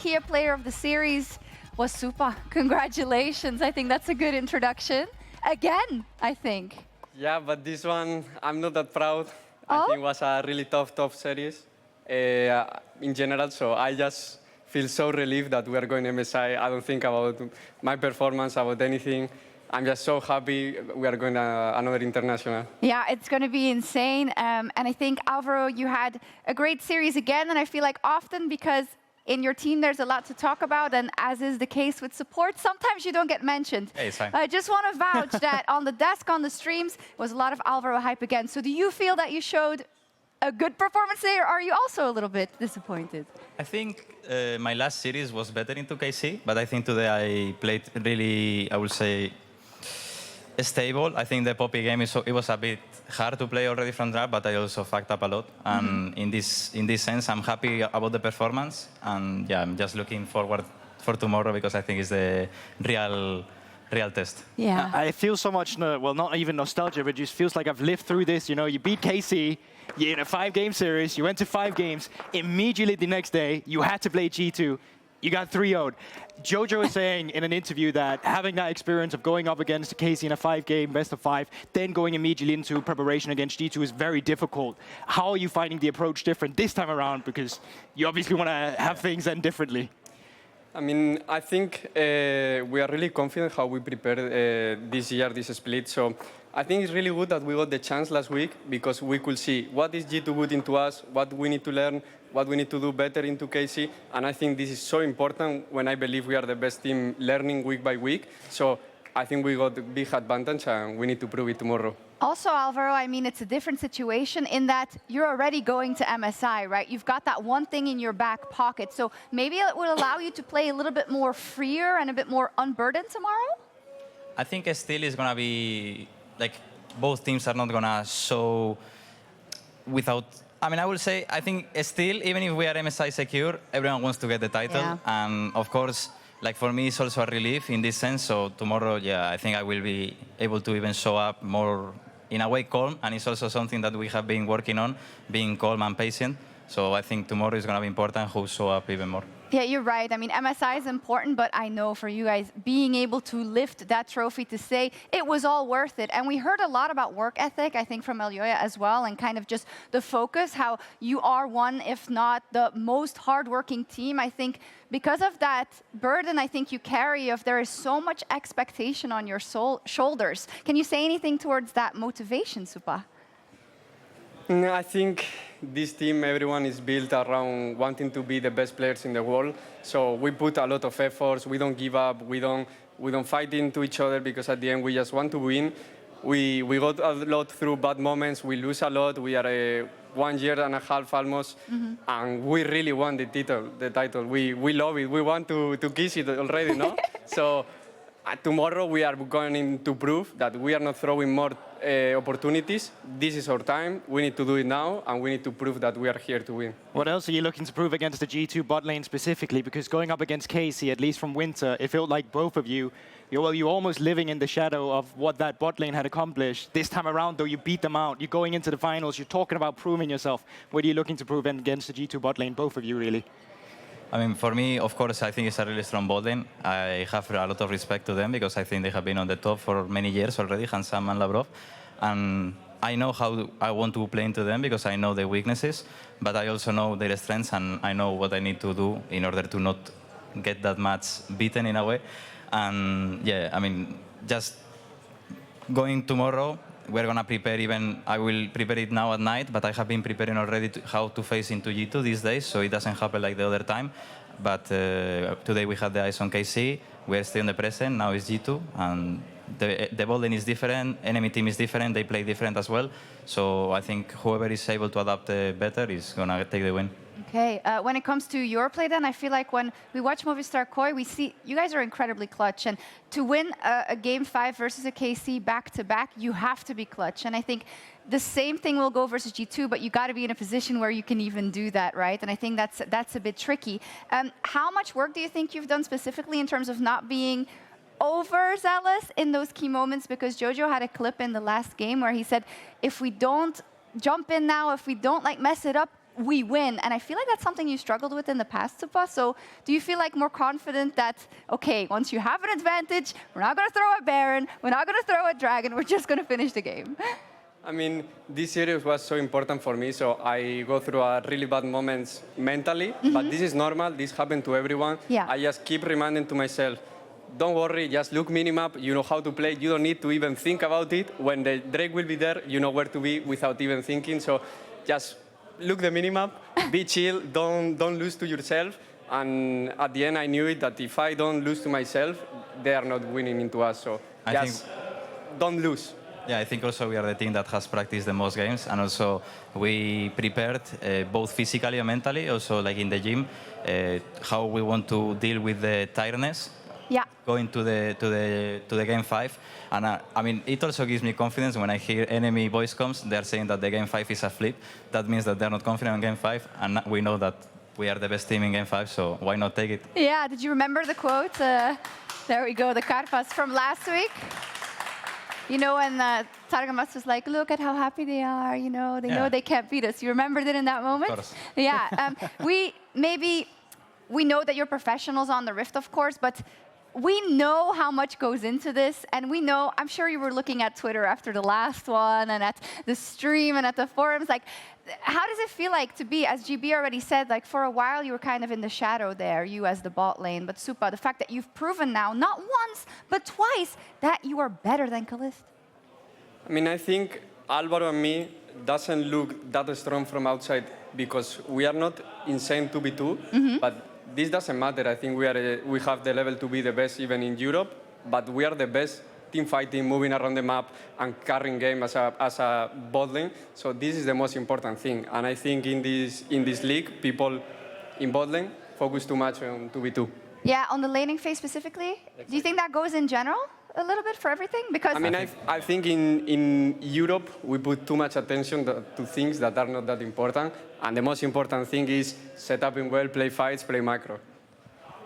Kia player of the series was Supa. Congratulations. I think that's a good introduction. Again, I think. Yeah, but this one, I'm not that proud. Oh? I think it was a really tough series in general. So I just feel so relieved that we are going MSI. I don't think about my performance, about anything. I'm just so happy we are going to another international. Yeah, it's going to be insane. And I think, Alvaro, you had a great series again. And I feel like often, because in your team there's a lot to talk about, and as is the case with support, sometimes you don't get mentioned. Hey, it's fine. I just want to vouch that on the desk, on the streams, was a lot of Alvaro hype again. So do you feel that you showed a good performance there, or are you also a little bit disappointed? I think my last series was better in 2KC, but I think today I played really, I would say, stable. I think the Poppy game, it was a bit hard to play already from draft, but I also fucked up a lot. And in this sense, I'm happy about the performance. And yeah, I'm just looking forward for tomorrow because I think it's the real test. Yeah. I feel so much, well, not even nostalgia, but it just feels like I've lived through this. You know, you beat KC, you're in a 5-game series, you went to 5 games. Immediately the next day, you had to play G2. You got 3-0'd. Jojo was saying in an interview that having that experience of going up against KC in a 5-game best of 5, then going immediately into preparation against G2 is very difficult. How are you finding the approach different this time around? Because you obviously want to have things end differently. I mean, I think we are really confident how we prepared this year, this split. So I think it's really good that we got the chance last week because we could see what is G2 good into us, what we need to learn, what we need to do better into KC. And I think this is so important when I believe we are the best team learning week by week. So I think we got a big advantage and we need to prove it tomorrow. Also, Alvaro, I mean, it's a different situation in that you're already going to MSI, right? You've got that one thing in your back pocket. So maybe it would allow you to play a little bit more freer and a bit more unburdened tomorrow? I think still is going to be, like, both teams are not going to show without... I mean, I will say, I think still, even if we are MSI secure, everyone wants to get the title. Yeah. And of course, like for me, it's also a relief in this sense. So tomorrow, yeah, I think I will be able to even show up more, in a way, calm. And it's also something that we have been working on, being calm and patient. So I think tomorrow is going to be important who show up even more. Yeah, you're right. I mean, MSI is important, but I know for you guys, being able to lift that trophy to say it was all worth it. And we heard a lot about work ethic, I think, from Elioya as well, and kind of just the focus, how you are one, if not the most hardworking team. I think because of that burden I think you carry of there is so much expectation on your shoulders. Can you say anything towards that motivation, Supa? I think this team, everyone is built around wanting to be the best players in the world. So we put a lot of efforts. We don't give up. We don't fight into each other because at the end we just want to win. We got a lot through bad moments. We lose a lot. We are 1 year and a half almost, and we really want the title. We love it. We want to kiss it already, no? So tomorrow we are going to prove that we are not throwing more opportunities. This is our time. We need to do it now, and we need to prove that we are here to win. What else are you looking to prove against the G2 bot lane specifically? Because going up against KC, at least from Winter, it felt like both of you, you're almost living in the shadow of what that bot lane had accomplished. This time around, though, you beat them out. You're going into the finals. You're talking about proving yourself. What are you looking to prove against the G2 bot lane, both of you, really? I mean, for me, of course, I think it's a really strong bot lane. I have a lot of respect to them because I think they have been on the top for many years already, Hansam and Lavrov. And I know how I want to play into them because I know their weaknesses, but I also know their strengths and I know what I need to do in order to not get that match beaten in a way. And yeah, I mean, just going tomorrow, we're going to prepare even, I will prepare it now at night, but I have been preparing already how to face into G2 these days, so it doesn't happen like the other time. But today we had the eyes on KC, we're still in the present, now it's G2, and the ball lane is different, enemy team is different, they play different as well. So I think whoever is able to adapt better is going to take the win. Okay, when it comes to your play then, I feel like when we watch Movistar KOI, we see you guys are incredibly clutch. And to win a Game 5 versus a KC back-to-back, you have to be clutch. And I think the same thing will go versus G2, but you got to be in a position where you can even do that, right? And I think that's a bit tricky. How much work do you think you've done specifically in terms of not being overzealous in those key moments? Because Jojo had a clip in the last game where he said, if we don't jump in now, if we don't mess it up, we win. And I feel like that's something you struggled with in the past, Supa. So do you feel like more confident that, okay, once you have an advantage, we're not going to throw a Baron, we're not going to throw a Dragon, we're just going to finish the game? I mean, this series was so important for me, so I go through a really bad moments mentally, but this is normal, this happened to everyone. Yeah. I just keep reminding to myself, don't worry, just look minimap, you know how to play, you don't need to even think about it. When the Drake will be there, you know where to be without even thinking, so just look the minimap, be chill, don't lose to yourself, and at the end I knew it that if I don't lose to myself, they are not winning into us, so just don't lose. Yeah, I think also we are the team that has practiced the most games, and also we prepared both physically and mentally, also like in the gym, how we want to deal with the tiredness. Yeah. Going to the game 5, and I mean it also gives me confidence when I hear enemy voice comms. They're saying that the game 5 is a flip. That means that they're not confident in game 5, and we know that we are the best team in game 5. So why not take it? Yeah. Did you remember the quote? There we go. The Karpas from last week. You know, when Targamas was like, look at how happy they are, you know, they know they can't beat us. You remembered it in that moment? Of course. Yeah. We know that you're professionals on the Rift, of course, but we know how much goes into this, and we know, I'm sure you were looking at Twitter after the last one, and at the stream, and at the forums, like, how does it feel like to be, as GB already said, like, for a while you were kind of in the shadow there, you as the bot lane, but Supa, the fact that you've proven now, not once, but twice, that you are better than Kalist? I mean, I think Alvaro and me doesn't look that strong from outside because we are not insane 2v2, but this doesn't matter. I think we have the level to be the best even in Europe, but we are the best team fighting, moving around the map, and carrying game as a bot lane. So this is the most important thing. And I think in this league, people in bot lane focus too much on 2v2. Yeah, on the laning phase specifically? Exactly. Do you think that goes in general a little bit for everything? Because I mean, I think in Europe, we put too much attention to things that are not that important. And the most important thing is set up in well, play fights, play macro.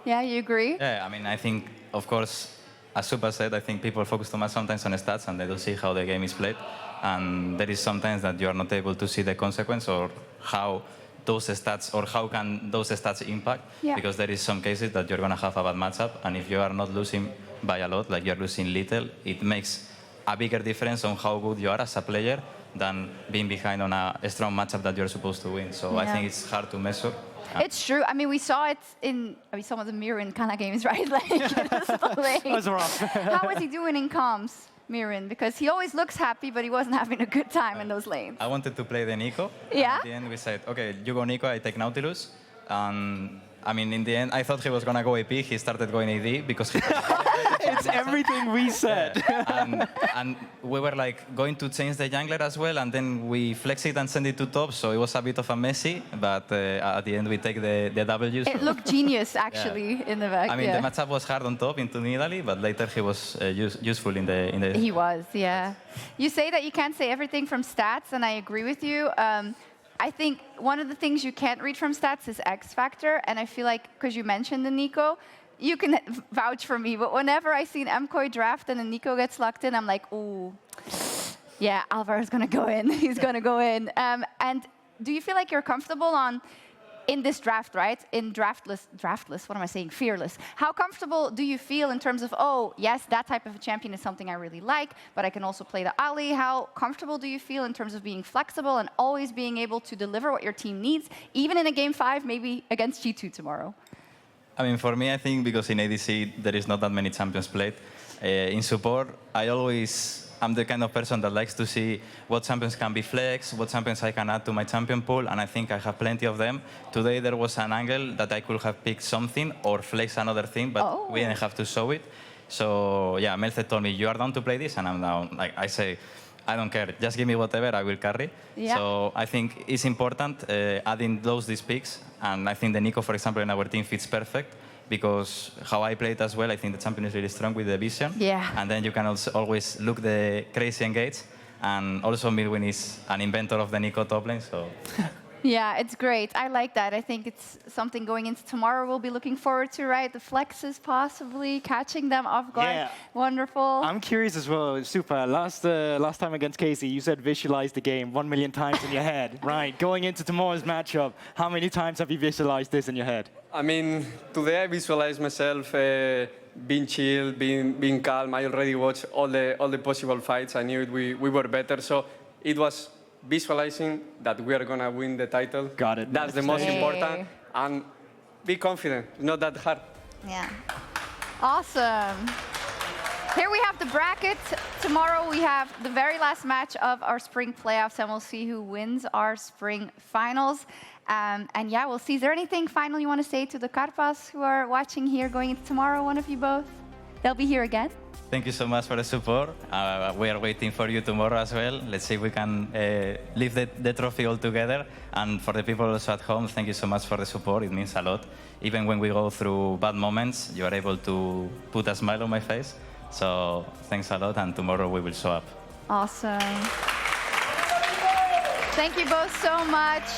Yeah, you agree? Yeah, I mean, I think, of course, as Supa said, I think people focus too much sometimes on stats and they don't see how the game is played. And there is sometimes that you are not able to see the consequence or how those stats or how can those stats impact. Yeah. Because there is some cases that you're going to have a bad matchup, and if you are not losing by a lot, like you're losing little, it makes a bigger difference on how good you are as a player than being behind on a strong matchup that you're supposed to win. So I think it's hard to measure. It's true. I mean, we saw it in some of the Mirin kind of games, right? Like, it was rough. How was he doing in comms, Mirin? Because he always looks happy, but he wasn't having a good time in those lanes. I wanted to play the Nico. Yeah? At the end, we said, OK, you go Nico, I take Nautilus. And I mean, in the end, I thought he was going to go AP. He started going AD because he... It's everything we said. Yeah. And we were like going to change the jungler as well, and then we flex it and send it to top, so it was a bit of a messy, but at the end we take the W's. It looked genius, actually, in the back. I mean, the matchup was hard on top into Nidalee, but later he was useful in the... He was, yeah. You say that you can't say everything from stats, and I agree with you. I think one of the things you can't read from stats is X Factor, and I feel like, because you mentioned the Nico, you can vouch for me, but whenever I see an MKOI draft and a Nico gets locked in, I'm like, ooh, yeah, Alvaro's going to go in. He's going to go in. And do you feel like you're comfortable in this draft, right? In draftless, what am I saying? Fearless. How comfortable do you feel in terms of, oh, yes, that type of a champion is something I really like, but I can also play the Ali. How comfortable do you feel in terms of being flexible and always being able to deliver what your team needs, even in a game 5, maybe against G2 tomorrow? I mean, for me, I think because in ADC there is not that many champions played. In support, I'm the kind of person that likes to see what champions can be flexed, what champions I can add to my champion pool, and I think I have plenty of them. Today there was an angle that I could have picked something or flex another thing, but we didn't have to show it. So yeah, Melce told me, you are down to play this, and I'm down. Like I say, I don't care, just give me whatever, I will carry. Yeah. So I think it's important adding these picks, and I think the Nico, for example, in our team fits perfect, because how I play it as well, I think the champion is really strong with the vision. Yeah. And then you can also always look the crazy engage, and also Milwin is an inventor of the Nico top lane, so... Yeah, it's great. I like that. I think it's something going into tomorrow we'll be looking forward to, right? The flexes possibly, catching them off guard. Yeah. Wonderful. I'm curious as well, Supa. Last time against Casey, you said visualize the game 1 million times in your head, right? Going into tomorrow's matchup, how many times have you visualized this in your head? I mean, today I visualized myself being chill, being calm. I already watched all the possible fights. I knew we were better, so it was visualizing that we are gonna win the title. Got it. That's the most Hey. important, and be confident. It's not that hard. Yeah. Awesome. Here we have the bracket. Tomorrow we have the very last match of our spring playoffs, and we'll see who wins our spring finals. And yeah, we'll see. Is there anything final you want to say to the Karpas who are watching here going into tomorrow, one of you both? They'll be here again. Thank you so much for the support. We are waiting for you tomorrow as well. Let's see if we can lift the trophy all together. And for the people also at home, thank you so much for the support. It means a lot. Even when we go through bad moments, you are able to put a smile on my face. So thanks a lot, and tomorrow we will show up. Awesome. Thank you both so much.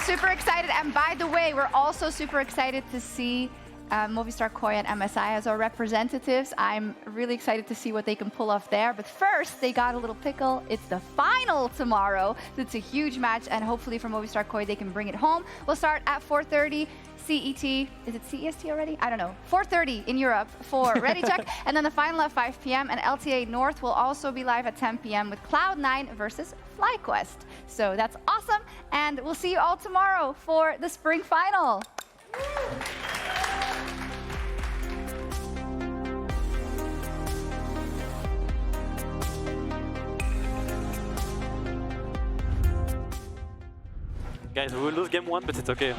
Super excited. And by the way, we're also super excited to see Movistar KOI and MSI as our representatives. I'm really excited to see what they can pull off there. But first, they got a little pickle. It's the final tomorrow. It's a huge match, and hopefully for Movistar KOI, they can bring it home. We'll start at 4:30 CET. Is it CEST already? I don't know. 4:30 in Europe for Ready Check. And then the final at 5 p.m. And LTA North will also be live at 10 p.m. with Cloud9 versus FlyQuest. So that's awesome. And we'll see you all tomorrow for the spring final. Guys, we will lose game 1, but it's okay.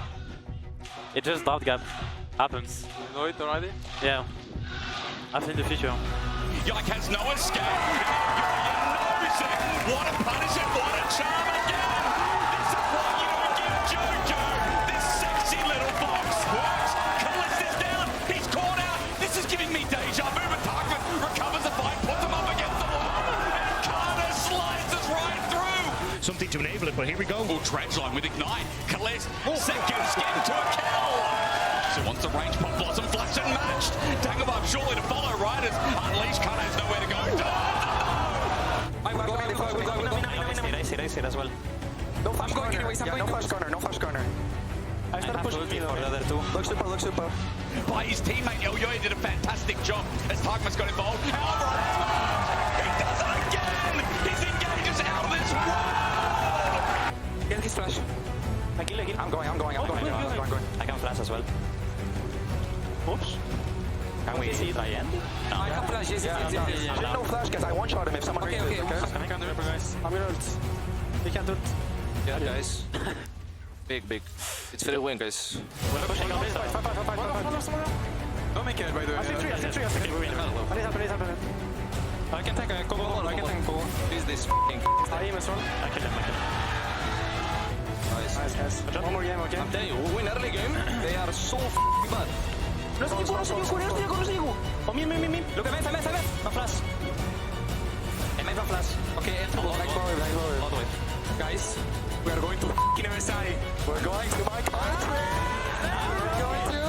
It just drought gap. Happens. You know it already? Yeah. I've seen the future. Yike has no escape. What a punish and what a charm again. This is what you don't give Jojo. This sexy little box works. Callista's down. He's caught out. This is giving me deja vu, but Parkman recovers the fight, puts him up against the wall, and Carter slices right through. Something to enable it, but here we go. Oh, Dredgeline with Ignite. Calist, second skin to a kill. So wants the range pop blossom flash and matched. Dagobah surely to follow Riders. Unleash Carter has nowhere to go. I see it as well. I'm going anyways, I'm going no flash corner, no flash corner. I started pushing for the other two. Look super. By his teammate, Elyoy did a fantastic job as Tarkmas got involved. Alvaro, he does it again! His engage is out of this world! Get his flash. I kill. I'm going. I can flash as well. Oops. Can we try end? No. I can flash, yes. No flash, guys. I one-shot him if someone Okay. I can do it, guys. I'm gonna ult. We can do it. Yeah, guys. Big. It's for the win, guys. Fight. Don't make it, by the way. I see three. I can take a go. Is this f***ing I aim as well. I kill him. Nice. One more game, okay? I'm telling you, we'll win early game. They are so f***ing bad. No sigo. Oh, me. Look at me. No flash. No flash. Okay, enter. Black power. Guys, we are going to f***ing MSI. We're going to my country. We're going to